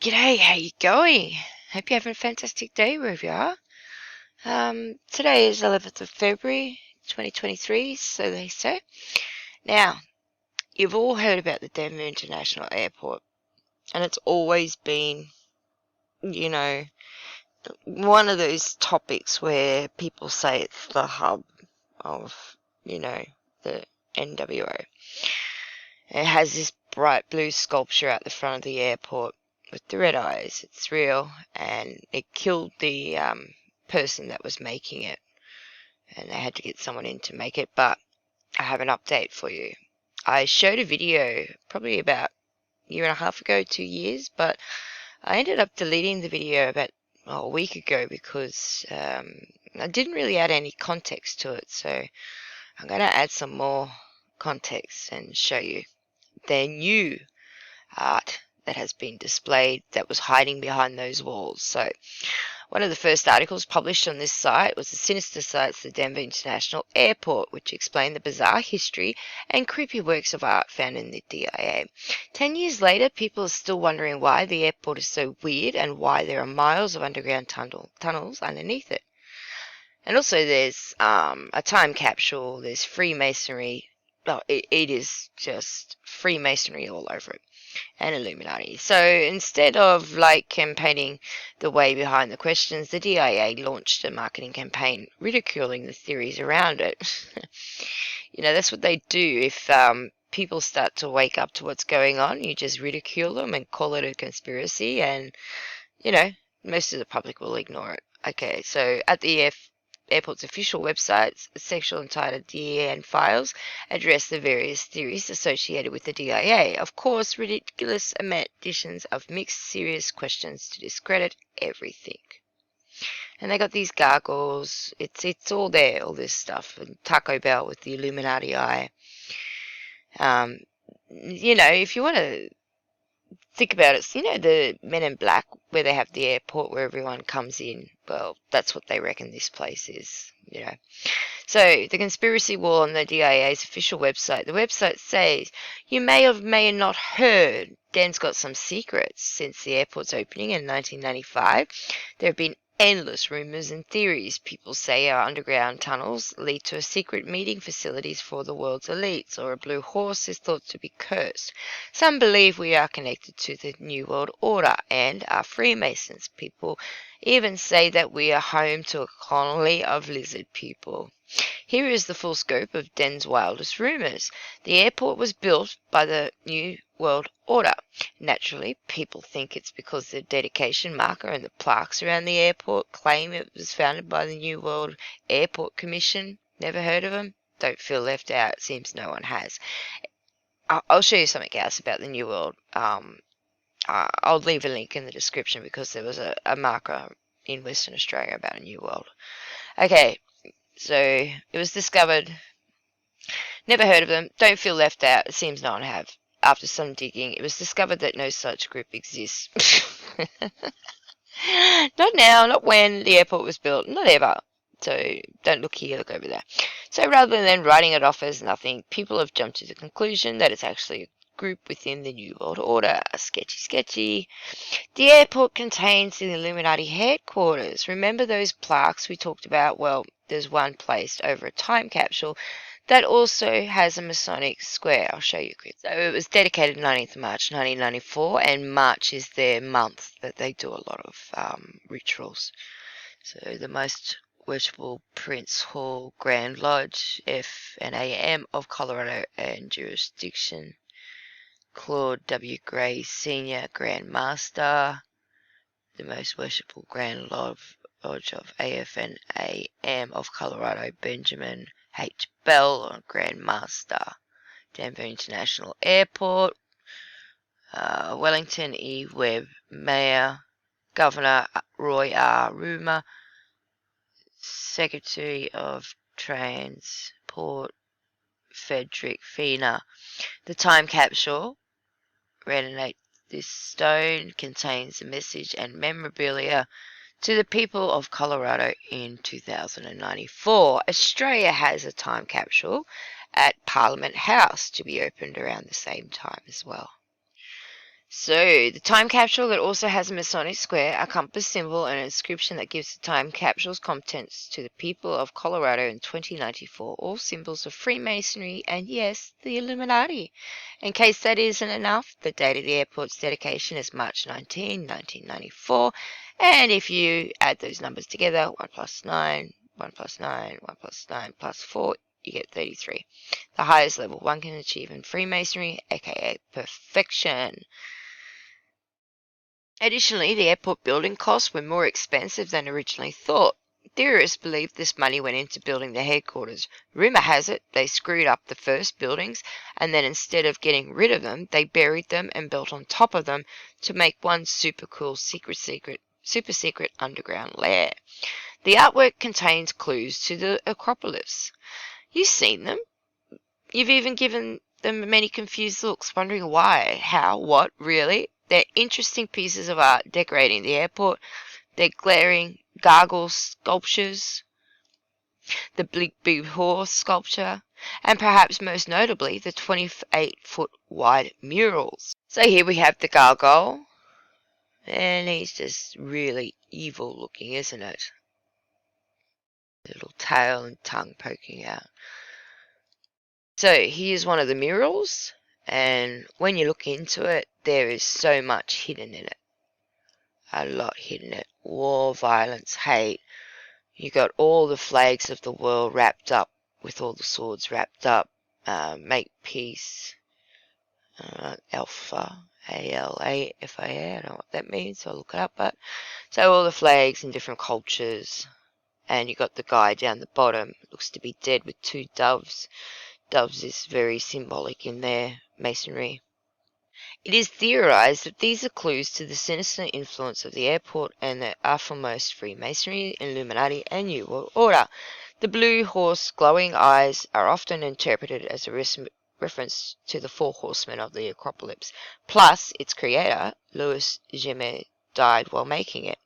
G'day, how you going? Hope you're having a fantastic day wherever you are. Today is 11th of February 2023, so they say. Now, you've all heard about the Denver International Airport, and it's always been, you know, one of those topics where people say it's the hub of, the NWO. It has this bright blue sculpture at the front of the airport with the red eyes. It's real, and it killed the person that was making it, and they had to get someone in to make it. But I have an update for you. I showed a video probably about a year and a half ago, 2 years, but I ended up deleting the video about a week ago because I didn't really add any context to it. So I'm going to add some more context and show you their new art that has been displayed that was hiding behind those walls. So one of the first articles published on this site was The Sinister Sights of the Denver International Airport, which explained the bizarre history and creepy works of art found in the DIA. 10 years later, people are still wondering why the airport is so weird and why there are miles of underground tunnels underneath it. And also there's a time capsule, there's Freemasonry. Oh, it is just Freemasonry all over it, and Illuminati. So instead of campaigning the way behind the questions, the DIA launched a marketing campaign ridiculing the theories around it. That's what they do. If people start to wake up to what's going on, you just ridicule them and call it a conspiracy, and most of the public will ignore it. Okay, so at the airport's official websites, a section entitled DIA Files address the various theories associated with the DIA. Of course, ridiculous additions of mixed, serious questions to discredit everything. And they got these gargoyles. It's all there, all this stuff. And Taco Bell with the Illuminati eye. If you want to think about it, the Men in Black, where they have the airport where everyone comes in. Well, that's what they reckon this place is. So, the conspiracy wall on the DIA's official website. The website says, you may or may not heard, Den's got some secrets. Since the airport's opening in 1995, there have been endless rumors and theories. People say our underground tunnels lead to a secret meeting facilities for the world's elites, or a blue horse is thought to be cursed. Some believe we are connected to the New World Order and are Freemasons. People even say that we are home to a colony of lizard people. Here is the full scope of Den's wildest rumors. The airport was built by the New World Order. Naturally, people think it's because the dedication marker and the plaques around the airport claim it was founded by the New World Airport Commission. Never heard of them? Don't feel left out. It seems no one has. I'll show you something else about the New World. I'll leave a link in the description because there was a marker in Western Australia about a New World. Okay, so it was discovered. Never heard of them. Don't feel left out. It seems no one have. After some digging, it was discovered that no such group exists. Not now, not when the airport was built, not ever. So don't look here, look over there. So rather than writing it off as nothing, people have jumped to the conclusion that it's actually a group within the New World Order. Sketchy. The airport contains the Illuminati headquarters. Remember those plaques we talked about? Well, there's one placed over a time capsule that also has a Masonic square. I'll show you quick. So it was dedicated 19th of March 1994, and March is their month that they do a lot of rituals. So the most worshipful Prince Hall Grand Lodge, F&AM of Colorado and jurisdiction. Claude W. Gray Sr. Grand Master, the most worshipful Grand Lodge of AF&AM of Colorado, Benjamin H. Bell, Grand Master. Denver International Airport, Wellington E. Webb, Mayor, Governor Roy R. Rumor, Secretary of Transport, Frederick Fiener. The time capsule, reanimate this stone, contains a message and memorabilia to the people of Colorado in 2094. Australia has a time capsule at Parliament House to be opened around the same time as well. So, the time capsule, it also has a Masonic square, a compass symbol, and an inscription that gives the time capsule's contents to the people of Colorado in 2094, all symbols of Freemasonry and, yes, the Illuminati. In case that isn't enough, the date of the airport's dedication is March 19, 1994, and if you add those numbers together, 1 plus 9, 1 plus 9, 1 plus 9 plus 4, you get 33. The highest level one can achieve in Freemasonry, aka perfection. Additionally, the airport building costs were more expensive than originally thought. Theorists believe this money went into building the headquarters. Rumor has it they screwed up the first buildings, and then instead of getting rid of them, they buried them and built on top of them to make one super cool super secret underground lair. The artwork contains clues to the Acropolis. You've seen them. You've even given them many confused looks, wondering why, how, what, really. They're interesting pieces of art decorating the airport. They're glaring gargoyle sculptures, the big blue horse sculpture, and perhaps most notably the 28-foot wide murals. So here we have the gargoyle, and he's just really evil looking, isn't it? Little tail and tongue poking out. So here's one of the murals, and when you look into it, there is so much hidden in it. A lot hidden in it. War, violence, hate. You got all the flags of the world wrapped up, with all the swords wrapped up. Make peace. Alpha, ALAFIA. I don't know what that means, so I'll look it up. But so all the flags in different cultures, and you got the guy down the bottom. Looks to be dead with two doves. Doves is very symbolic in their masonry. It is theorized that these are clues to the sinister influence of the airport and the foremost Freemasonry, Illuminati, and New World Order. The blue horse glowing eyes are often interpreted as a reference to the four horsemen of the Acropolis. Plus, its creator, Louis Gemet, died while making it.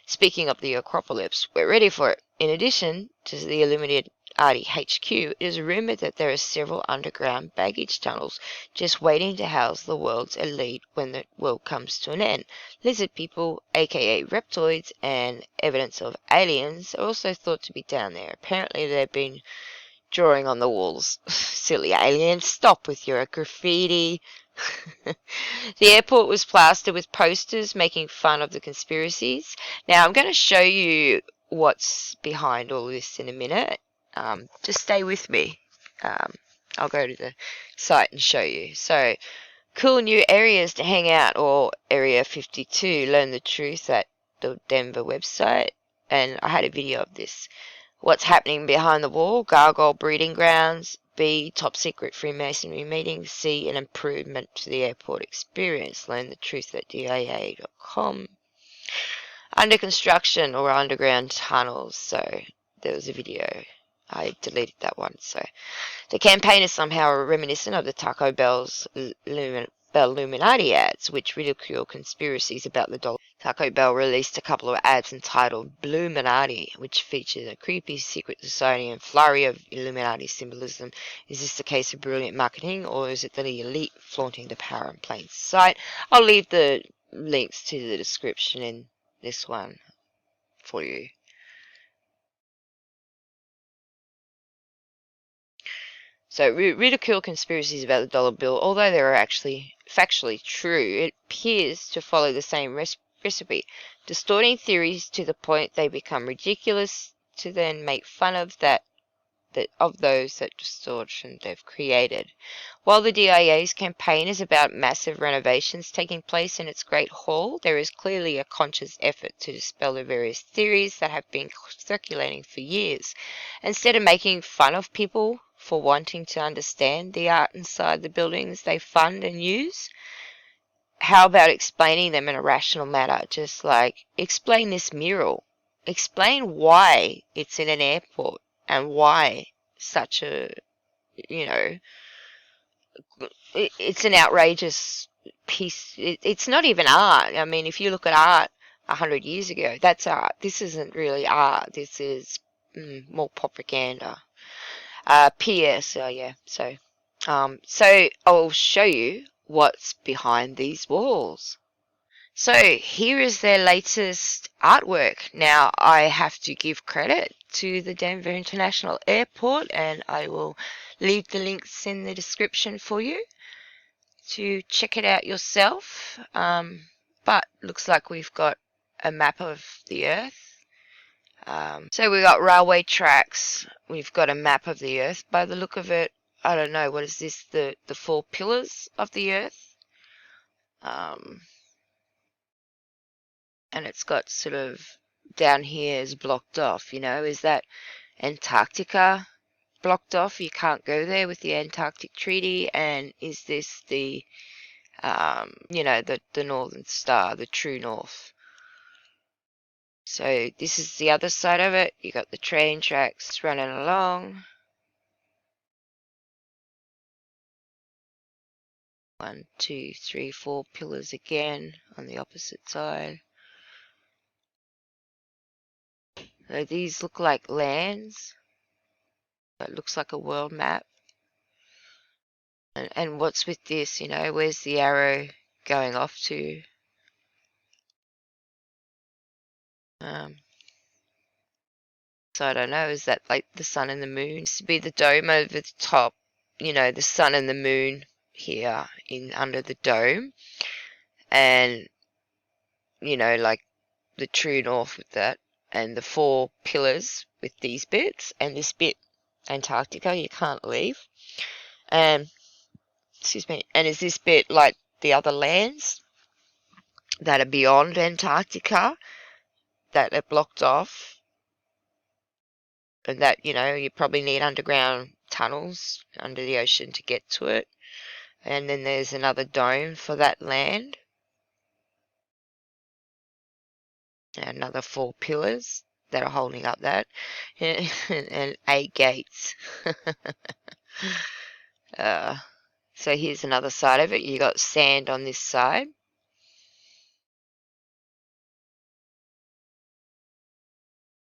Speaking of the Acropolis, we're ready for it. In addition to the Illuminati HQ, it is rumored that there are several underground baggage tunnels just waiting to house the world's elite when the world comes to an end. Lizard people, aka reptoids, and evidence of aliens are also thought to be down there. Apparently they've been drawing on the walls. Silly aliens, stop with your graffiti. The airport was plastered with posters making fun of the conspiracies. Now, I'm going to show you what's behind all this in a minute. Just stay with me. I'll go to the site and show you. So, cool new areas to hang out, or Area 52. Learn the truth at the Denver website. And I had a video of this. What's happening behind the wall? Gargoyle breeding grounds. B, top secret Freemasonry meetings. C, an improvement to the airport experience. Learn the truth at DIA.com. Under construction or underground tunnels. So there was a video. I deleted that one. So the campaign is somehow reminiscent of the Taco Bell's Illuminati ads, which ridicule conspiracies about the dollar. Taco Bell released a couple of ads entitled Bluminati, which featured a creepy secret society and flurry of Illuminati symbolism. Is this a case of brilliant marketing, or is it the elite flaunting the power in plain sight? I'll leave the links to the description in this one for you. So, ridicule conspiracies about the dollar bill, although they are actually factually true, it appears to follow the same recipe, distorting theories to the point they become ridiculous, to then make fun of those that distortion they've created. While the DIA's campaign is about massive renovations taking place in its Great Hall, there is clearly a conscious effort to dispel the various theories that have been circulating for years. Instead of making fun of people for wanting to understand the art inside the buildings they fund and use, how about explaining them in a rational manner? Just like, explain this mural. Explain why it's in an airport and why such a, you know, it's an outrageous piece. It's not even art. I mean, if you look at art 100 years ago, that's art. This isn't really art. This is more propaganda. P.S. Yeah. So I'll show you what's behind these walls. So here is their latest artwork. Now I have to give credit to the Denver International Airport, and I will leave the links in the description for you to check it out yourself. But looks like we've got a map of the Earth. So we've got railway tracks. We've got a map of the Earth. By the look of it, I don't know, what is this? The four pillars of the Earth. And it's got sort of down here is blocked off. Is that Antarctica blocked off? You can't go there with the Antarctic Treaty. And is this the the Northern Star, the true north? So this is the other side of it. You got the train tracks running along. 1, 2, 3, 4 pillars again on the opposite side. So these look like lands. It looks like a world map. And what's with this? Where's the arrow going off to? So I don't know. Is that like the sun and the moon? Used to be the dome over the top. The sun and the moon here in under the dome, and like the true north with that, and the four pillars with these bits, and this bit, Antarctica, you can't leave. And excuse me. And is this bit like the other lands that are beyond Antarctica that are blocked off? And that, you probably need underground tunnels under the ocean to get to it. And then there's another dome for that land. And another four pillars that are holding up that. And 8 gates. So here's another side of it. You got sand on this side.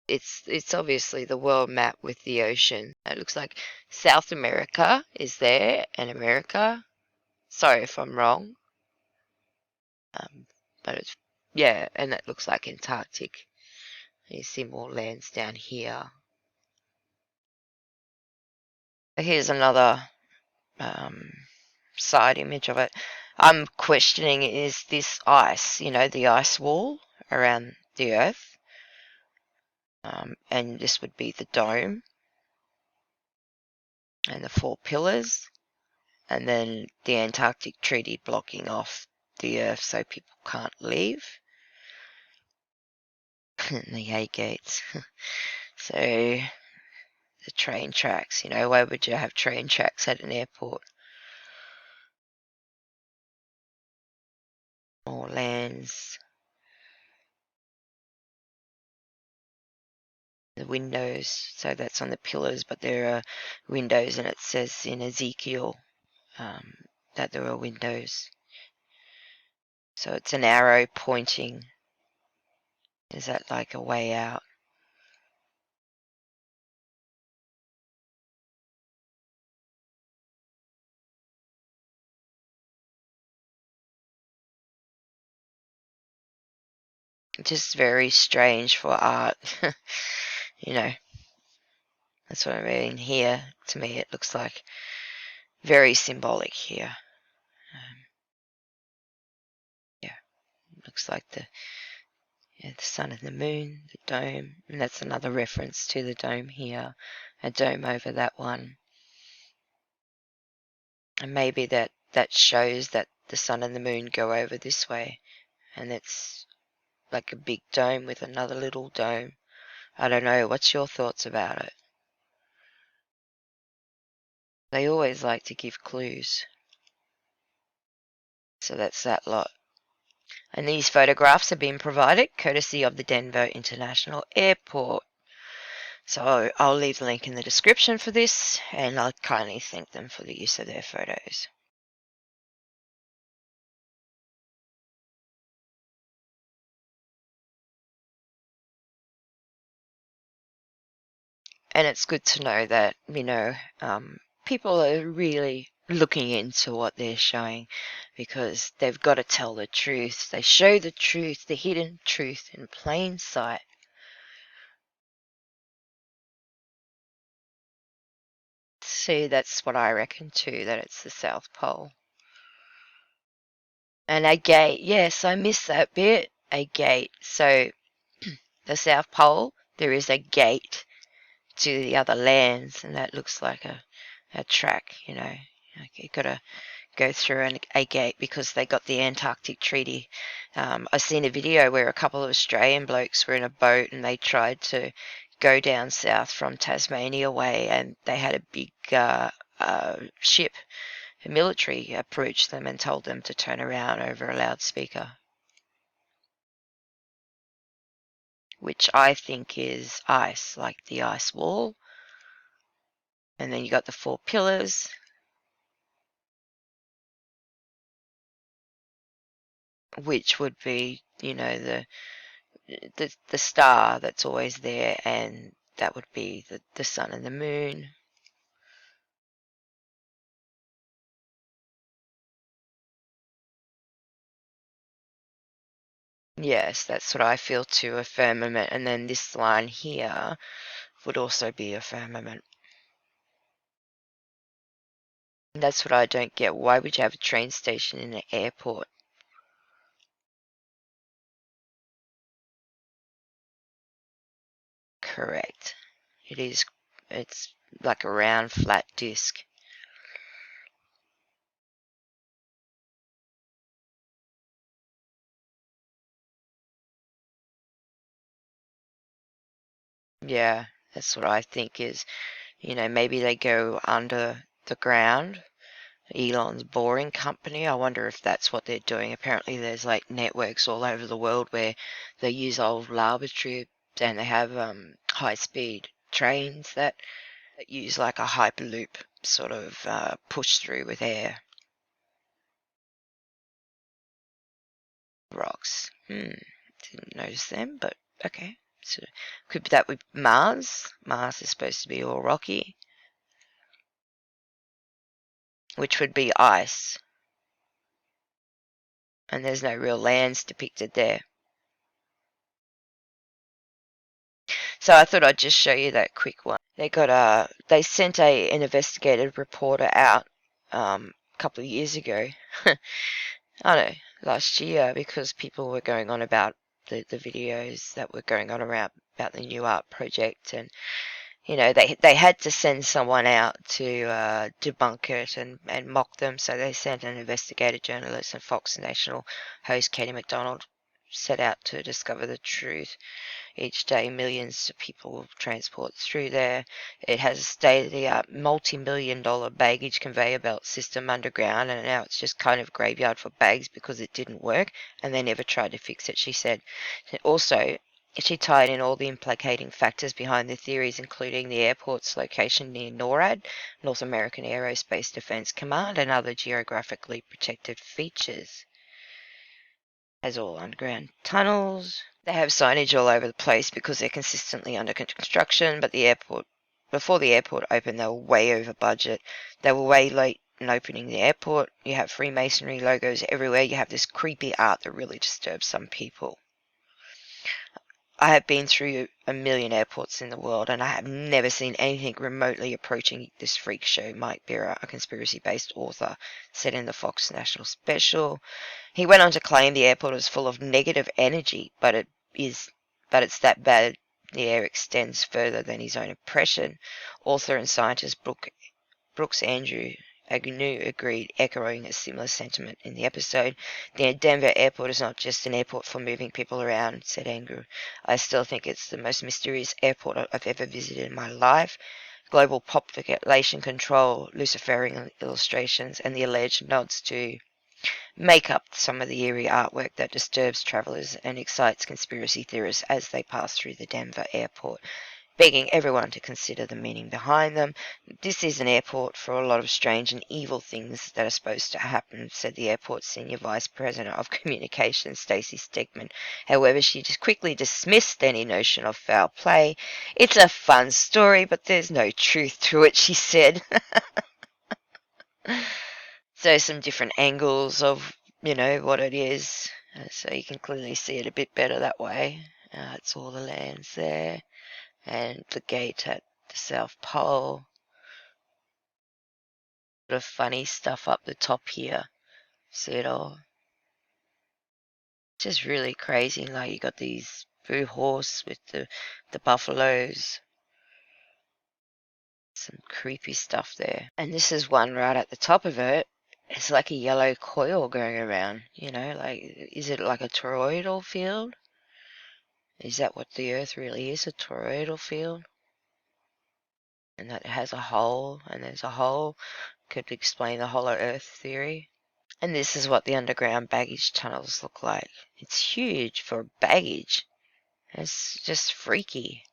It's obviously the world map with the ocean. It looks like South America is there, and America. Sorry if I'm wrong. But it's, yeah, and it looks like Antarctic. You see more lands down here. Here's another side image of it. I'm questioning, is this ice, the ice wall around the Earth? And this would be the dome and the four pillars, and then the Antarctic Treaty blocking off the Earth so people can't leave. And the A gates. So the train tracks, why would you have train tracks at an airport? More lands. The windows, so that's on the pillars, but there are windows, and it says in Ezekiel that there are windows. So it's an arrow pointing. Is that like a way out? Just very strange for art. That's what I mean here. To me, it looks like very symbolic here. Yeah, looks like the sun and the moon, the dome, and that's another reference to the dome here. A dome over that one. And maybe that shows that the sun and the moon go over this way, and it's like a big dome with another little dome. I don't know. What's your thoughts about it? They always like to give clues. So that's that lot. And these photographs have been provided courtesy of the Denver International Airport. So I'll leave the link in the description for this, and I'll kindly thank them for the use of their photos. And it's good to know that, people are really looking into what they're showing, because they've got to tell the truth. They show the truth, the hidden truth in plain sight. See, that's what I reckon too, that it's the South Pole. And a gate, yes, I missed that bit. A gate. So, the South Pole, there is a gate to the other lands, and that looks like a track, you know. Like you've got to go through a gate because they got the Antarctic Treaty. I seen a video where a couple of Australian blokes were in a boat and they tried to go down south from Tasmania way, and they had a big ship, a military, approached them and told them to turn around over a loudspeaker, which I think is ice, like the ice wall. And then you got the four pillars, which would be, you know, the star that's always there, and that would be the sun and the moon. Yes, that's what I feel too, a firmament. And then this line here would also be a firmament. And that's what I don't get. Why would you have a train station in an airport? Correct. It is. It's like a round, flat disc. Yeah, that's what I think is, you know, maybe they go under the ground. Elon's boring company. I wonder if that's what they're doing. Apparently, there's like networks all over the world where they use old lava tubes, and they have high-speed trains that use like a hyperloop sort of push through with air. Rocks. Didn't notice them, but okay. So could be that with Mars. Mars is supposed to be all rocky, which would be ice, and there's no real lands depicted there. So I thought I'd just show you that quick one. They sent an investigative reporter out a couple of years ago. I don't know, last year, because people were going on about the videos that were going on around about the new art project, and you know they had to send someone out to debunk it and mock them. So they sent an investigative journalist, and Fox National host Katie McDonald set out to discover the truth. Each day, millions of people transport through there. It has a state-of-the-art multi-million-dollar baggage conveyor belt system underground, and now it's just kind of graveyard for bags because it didn't work, and they never tried to fix it, she said. Also, she tied in all the implicating factors behind the theories, including the airport's location near NORAD, North American Aerospace Defense Command, and other geographically protected features. Has all underground tunnels. They have signage all over the place because they're consistently under construction, but before the airport opened, they were way over budget. They were way late in opening the airport. You have Freemasonry logos everywhere. You have this creepy art that really disturbs some people. I have been through a million airports in the world, and I have never seen anything remotely approaching this freak show, Mike Birra, a conspiracy-based author, said in the Fox National special. He went on to claim the airport is full of negative energy, but it's that bad the air extends further than his own impression. Author and scientist Brooks Andrew Agnew agreed, echoing a similar sentiment in the episode. The Denver airport is not just an airport for moving people around, said Andrew. I still think it's the most mysterious airport I've ever visited in my life. Global population control, Luciferian illustrations, and the alleged nods to make up some of the eerie artwork that disturbs travelers and excites conspiracy theorists as they pass through the Denver airport, begging everyone to consider the meaning behind them. This is an airport for a lot of strange and evil things that are supposed to happen, said the airport's senior vice president of communications, Stacey Stegman. However, she just quickly dismissed any notion of foul play. It's a fun story, but there's no truth to it, she said. So some different angles of, what it is. So you can clearly see it a bit better that way. It's all the lands there. And the gate at the South Pole. Bit of funny stuff up the top here. See it all? Just really crazy. Like you got these blue horse with the buffaloes. Some creepy stuff there. And this is one right at the top of it. It's like a yellow coil going around, like, is it like a toroidal field? Is that what the Earth really is, a toroidal field? And that it has a hole, and there's a hole, could explain the hollow Earth theory. And this is what the underground baggage tunnels look like. It's huge for baggage. It's just freaky.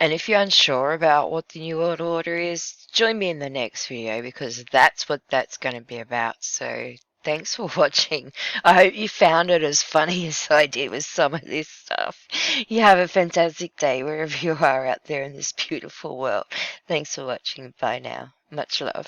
And if you're unsure about what the New World Order is, join me in the next video because that's what that's going to be about. So thanks for watching. I hope you found it as funny as I did with some of this stuff. You have a fantastic day wherever you are out there in this beautiful world. Thanks for watching. Bye now. Much love.